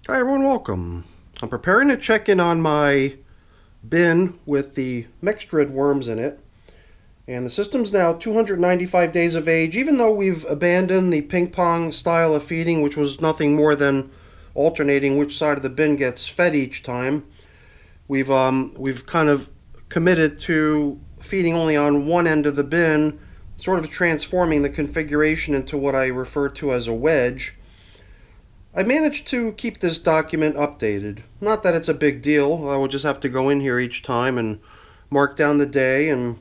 Hi everyone, welcome. I'm preparing to check in on my bin with the mixed red worms in it. And the system's now 295 days of age, even though we've abandoned the ping pong style of feeding, which was nothing more than alternating which side of the bin gets fed each time. We've kind of committed to feeding only on one end of the bin, sort of transforming the configuration into what I refer to as a wedge. I managed to keep this document updated. Not that it's a big deal. I will just have to go in here each time and mark down the day and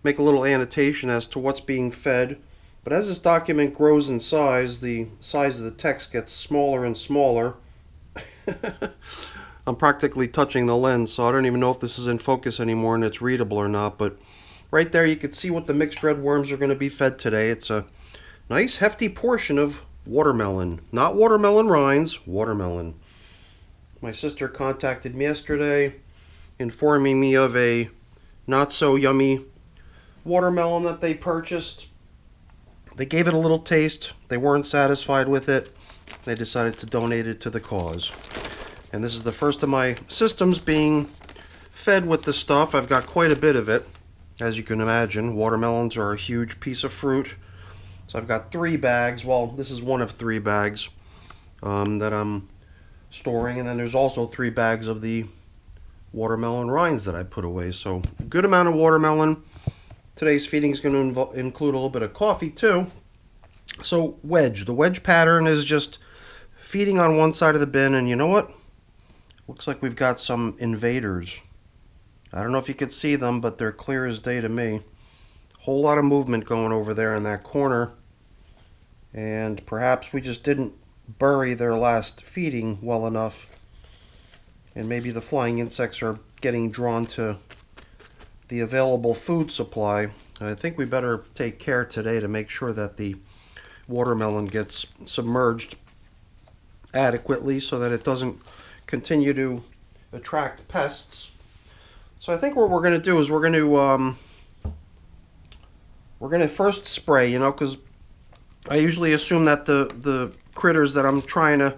make a little annotation as to what's being fed. But as this document grows in size, the size of the text gets smaller and smaller. I'm practically touching the lens, so I don't even know if this is in focus anymore and it's readable or not. But right there you can see what the mixed red worms are going to be fed today. It's a nice hefty portion of watermelon. Not watermelon rinds, watermelon. My sister contacted me yesterday informing me of a not so yummy watermelon that they purchased. They gave it a little taste. They weren't satisfied with it. They decided to donate it to the cause. And this is the first of my systems being fed with the stuff. I've got quite a bit of it. As you can imagine, watermelons are a huge piece of fruit. So I've got 3 bags. Well, this is one of 3 bags that I'm storing. And then there's also 3 bags of the watermelon rinds that I put away. So a good amount of watermelon. Today's feeding is going to include a little bit of coffee too. So wedge. The wedge pattern is just feeding on one side of the bin. And you know what? Looks like we've got some invaders. I don't know if you could see them, but they're clear as day to me. Whole lot of movement going over there in that corner, and perhaps we just didn't bury their last feeding well enough, and maybe the flying insects are getting drawn to the available food supply. I think we better take care today to make sure that the watermelon gets submerged adequately so that it doesn't continue to attract pests. So I think what we're going to do is we're going to first spray, because I usually assume that the critters that I'm trying to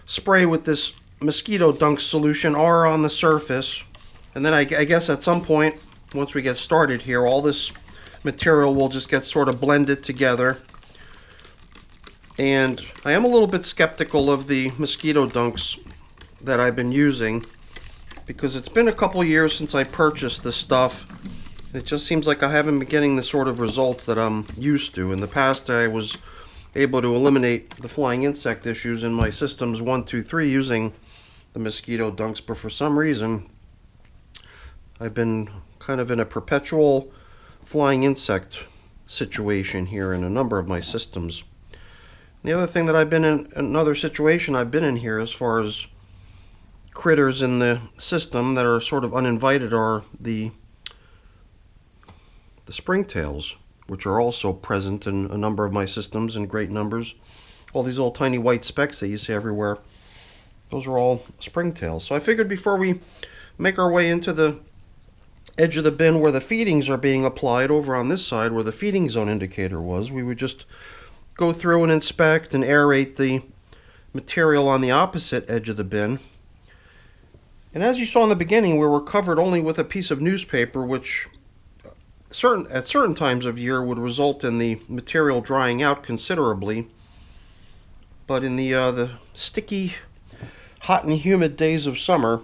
spray with this mosquito dunk solution are on the surface. And then I guess at some point, once we get started here, all this material will just get sort of blended together. And I am a little bit skeptical of the mosquito dunks that I've been using, because it's been a couple years since I purchased this stuff. It just seems like I haven't been getting the sort of results that I'm used to. In the past, I was able to eliminate the flying insect issues in my systems 1, 2, 3 using the mosquito dunks, but for some reason, I've been kind of in a perpetual flying insect situation here in a number of my systems. The other thing that I've been in, another situation I've been in here as far as critters in the system that are sort of uninvited, are the springtails, which are also present in a number of my systems in great numbers. All these little tiny white specks that you see everywhere, those are all springtails. So I figured before we make our way into the edge of the bin where the feedings are being applied, over on this side where the feeding zone indicator was, we would just go through and inspect and aerate the material on the opposite edge of the bin. And as you saw in the beginning, we were covered only with a piece of newspaper, which at certain times of year would result in the material drying out considerably. But in the sticky, hot and humid days of summer,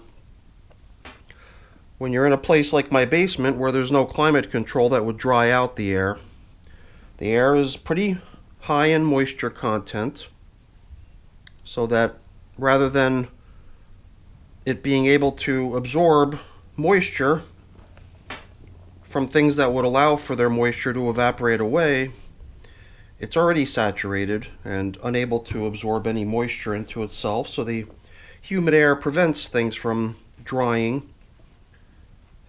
when you're in a place like my basement where there's no climate control that would dry out the air is pretty high in moisture content, so that rather than it being able to absorb moisture from things that would allow for their moisture to evaporate away, it's already saturated and unable to absorb any moisture into itself, so the humid air prevents things from drying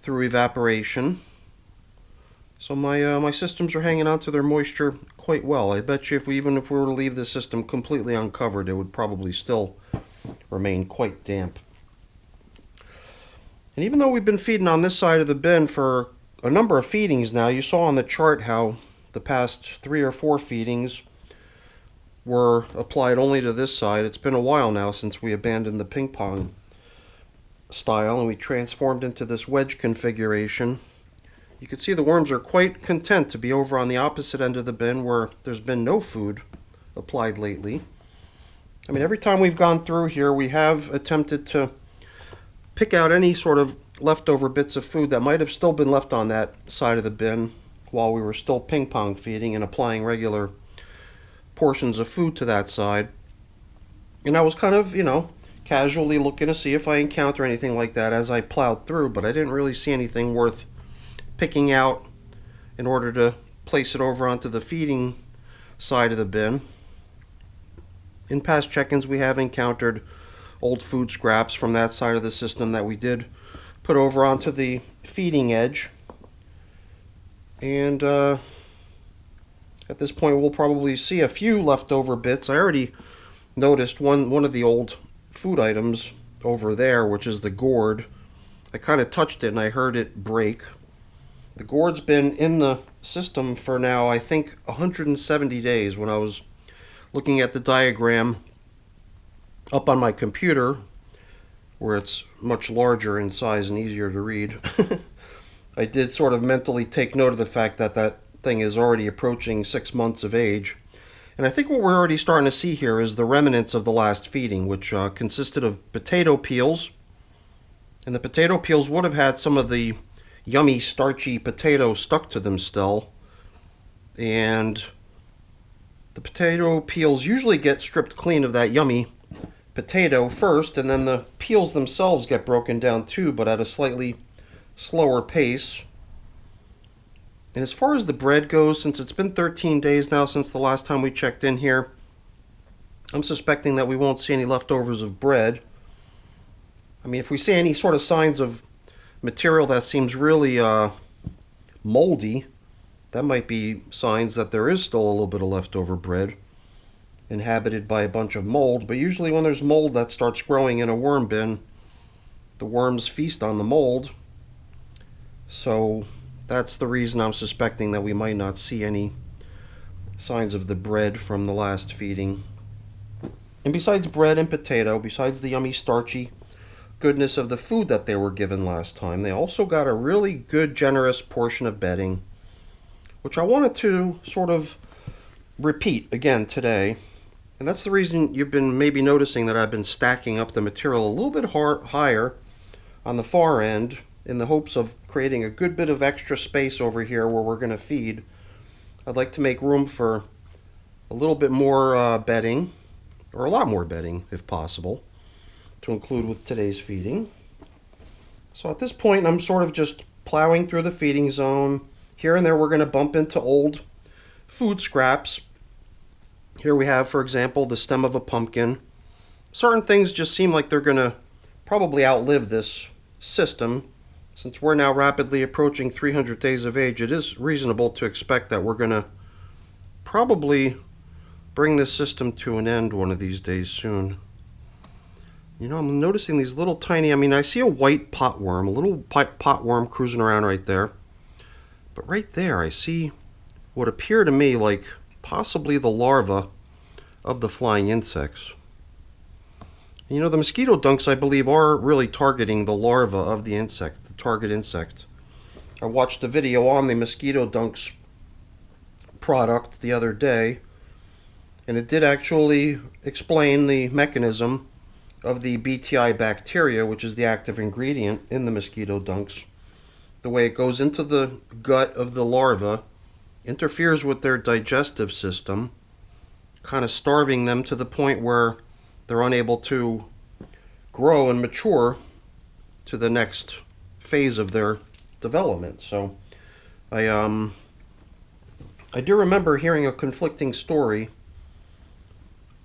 through evaporation. So my systems are hanging on to their moisture quite well. I bet you even if we were to leave this system completely uncovered, it would probably still remain quite damp. And even though we've been feeding on this side of the bin for a number of feedings now, you saw on the chart how the past 3 or 4 feedings were applied only to this side. It's been a while now since we abandoned the ping pong style and we transformed into this wedge configuration. You can see the worms are quite content to be over on the opposite end of the bin where there's been no food applied lately. I mean, every time we've gone through here, we have attempted to pick out any sort of leftover bits of food that might have still been left on that side of the bin while we were still ping pong feeding and applying regular portions of food to that side. And I was kind of, casually looking to see if I encounter anything like that as I plowed through, but I didn't really see anything worth picking out in order to place it over onto the feeding side of the bin. In past check-ins, we have encountered old food scraps from that side of the system that we did put over onto the feeding edge. And at this point, we'll probably see a few leftover bits. I already noticed one of the old food items over there, which is the gourd. I kind of touched it and I heard it break. The gourd's been in the system for now, I think, 170 days. When I was looking at the diagram up on my computer, where it's much larger in size and easier to read, I did sort of mentally take note of the fact that that thing is already approaching 6 months of age. And I think what we're already starting to see here is the remnants of the last feeding, which consisted of potato peels. And the potato peels would have had some of the yummy starchy potatoes stuck to them still. And the potato peels usually get stripped clean of that yummy potato first, and then the peels themselves get broken down too, but at a slightly slower pace. And as far as the bread goes, since it's been 13 days now since the last time we checked in here, I'm suspecting that we won't see any leftovers of bread. I mean, if we see any sort of signs of material that seems really moldy, that might be signs that there is still a little bit of leftover bread inhabited by a bunch of mold. But usually when there's mold that starts growing in a worm bin, the worms feast on the mold. So that's the reason I'm suspecting that we might not see any signs of the bread from the last feeding. And besides bread and potato, besides the yummy starchy goodness of the food that they were given last time, they also got a really good generous portion of bedding, which I wanted to sort of repeat again today. And that's the reason you've been maybe noticing that I've been stacking up the material a little bit higher on the far end in the hopes of creating a good bit of extra space over here where we're going to feed. I'd like to make room for a little bit more bedding, or a lot more bedding if possible, to include with today's feeding. So at this point, I'm sort of just plowing through the feeding zone. Here and there, we're going to bump into old food scraps. Here we have, for example, the stem of a pumpkin. Certain things just seem like they're going to probably outlive this system. Since we're now rapidly approaching 300 days of age, it is reasonable to expect that we're going to probably bring this system to an end one of these days soon. I'm noticing these little tiny, I see a white potworm, a little potworm cruising around right there. But right there, I see what appear to me like possibly the larva of the flying insects. The mosquito dunks, I believe, are really targeting the larva of the insect, the target insect. I watched a video on the mosquito dunks product the other day, and it did actually explain the mechanism of the BTI bacteria, which is the active ingredient in the mosquito dunks. The way it goes into the gut of the larva, interferes with their digestive system, kind of starving them to the point where they're unable to grow and mature to the next phase of their development. So I do remember hearing a conflicting story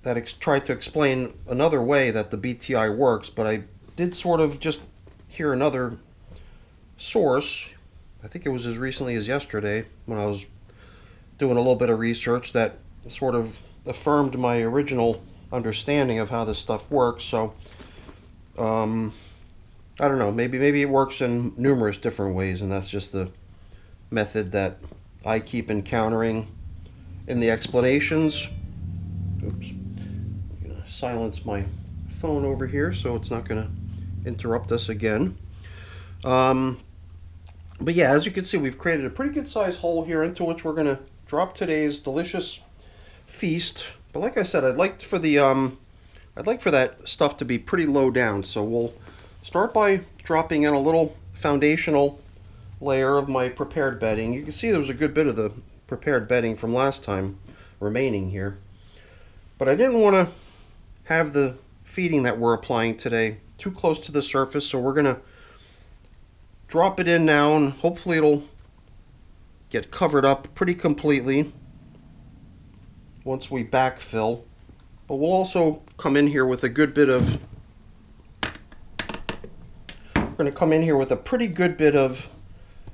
that tried to explain another way that the BTI works, but I did sort of just hear another source. I think it was as recently as yesterday when I was doing a little bit of research that sort of affirmed my original understanding of how this stuff works. So I don't know, maybe it works in numerous different ways, and that's just the method that I keep encountering in the explanations. silence my phone over here so it's not going to interrupt us again. But yeah, as you can see, we've created a pretty good sized hole here into which we're going to drop today's delicious feast. But like I said, I'd like for that stuff to be pretty low down. So we'll start by dropping in a little foundational layer of my prepared bedding. You can see there's a good bit of the prepared bedding from last time remaining here. But I didn't want to have the feeding that we're applying today too close to the surface, so we're going to drop it in now, and hopefully it'll get covered up pretty completely once we backfill. But we'll also come in here with a good bit of, we're going to come in here with a pretty good bit of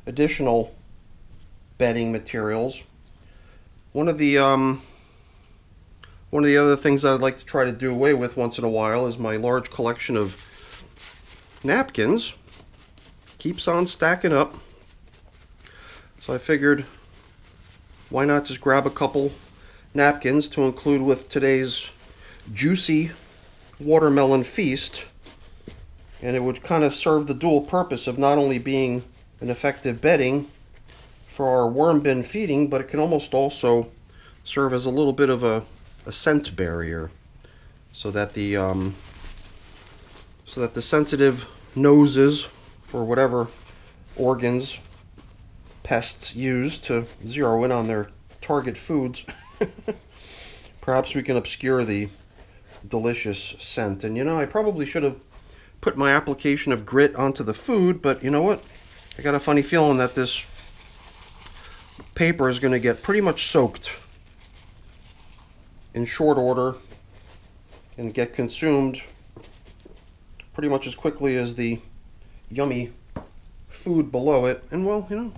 additional bedding materials. One of the other things that I'd like to try to do away with once in a while is my large collection of napkins. Keeps on stacking up. So I figured, why not just grab a couple napkins to include with today's juicy watermelon feast, and it would kind of serve the dual purpose of not only being an effective bedding for our worm bin feeding, but it can almost also serve as a little bit of a scent barrier, so that the sensitive noses or whatever organs pests use to zero in on their target foods, perhaps we can obscure the delicious scent. And you know, I probably should have put my application of grit onto the food, but you know what? I got a funny feeling that this paper is going to get pretty much soaked in short order and get consumed pretty much as quickly as the yummy food below it. And well, you know,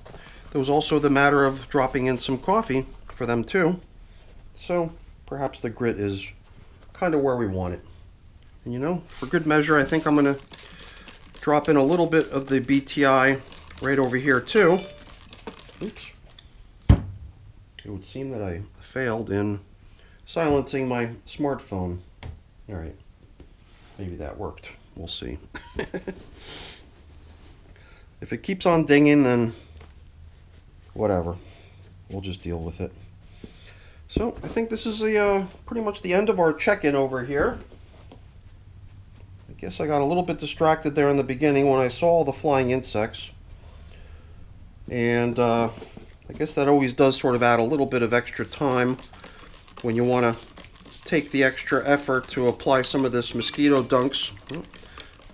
there was also the matter of dropping in some coffee for them too, so perhaps the grit is kind of where we want it. And you know, for good measure, I think I'm going to drop in a little bit of the BTI right over here too. Oops. It would seem that I failed in silencing my smartphone. All right, maybe that worked. We'll see. If it keeps on dinging, then whatever. We'll just deal with it. So I think this is pretty much the end of our check-in over here. I guess I got a little bit distracted there in the beginning when I saw all the flying insects. And I guess that always does sort of add a little bit of extra time when you want to take the extra effort to apply some of this mosquito dunks. Oh,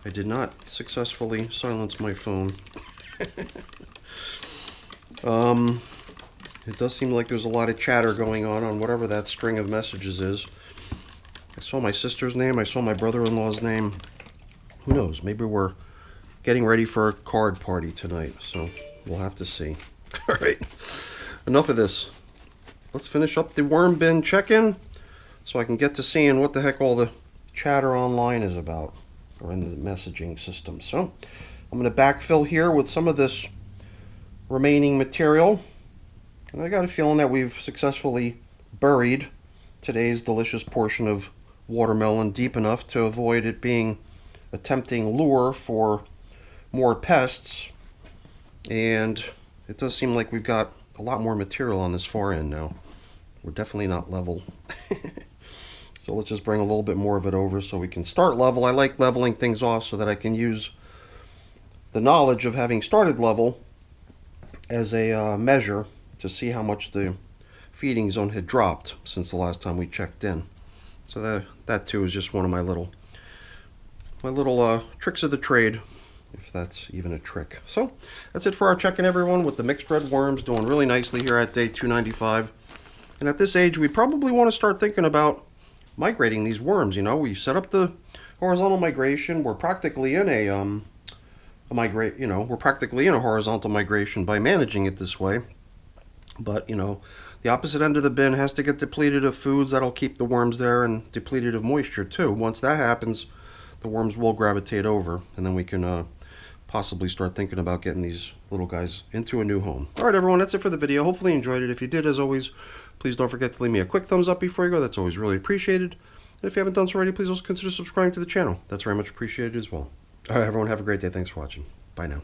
I did not successfully silence my phone. It does seem like there's a lot of chatter going on whatever that string of messages is. I saw my sister's name, I saw my brother-in-law's name. Who knows, maybe we're getting ready for a card party tonight, so we'll have to see. All right, enough of this. Let's finish up the worm bin check-in so I can get to seeing what the heck all the chatter online is about, or in the messaging system. So I'm going to backfill here with some of this remaining material. And I got a feeling that we've successfully buried today's delicious portion of watermelon deep enough to avoid it being a tempting lure for more pests. And it does seem like we've got a lot more material on this far end now. We're definitely not level. So let's just bring a little bit more of it over so we can start level. I like leveling things off so that I can use the knowledge of having started level as a measure to see how much the feeding zone had dropped since the last time we checked in. So that too is just one of my little tricks of the trade, if that's even a trick. So that's it for our check-in, everyone, with the mixed red worms doing really nicely here at day 295. And at this age, we probably want to start thinking about migrating these worms. You know, we set up the horizontal migration. We're practically in we're practically in a horizontal migration by managing it this way. But you know, the opposite end of the bin has to get depleted of foods that'll keep the worms there, and depleted of moisture too. Once that happens, the worms will gravitate over, and then we can possibly start thinking about getting these little guys into a new home. All right, everyone, that's it for the video. Hopefully you enjoyed it. If you did, as always, please don't forget to leave me a quick thumbs up before you go. That's always really appreciated. And if you haven't done so already, please also consider subscribing to the channel. That's very much appreciated as well. All right, everyone, have a great day. Thanks for watching. Bye now.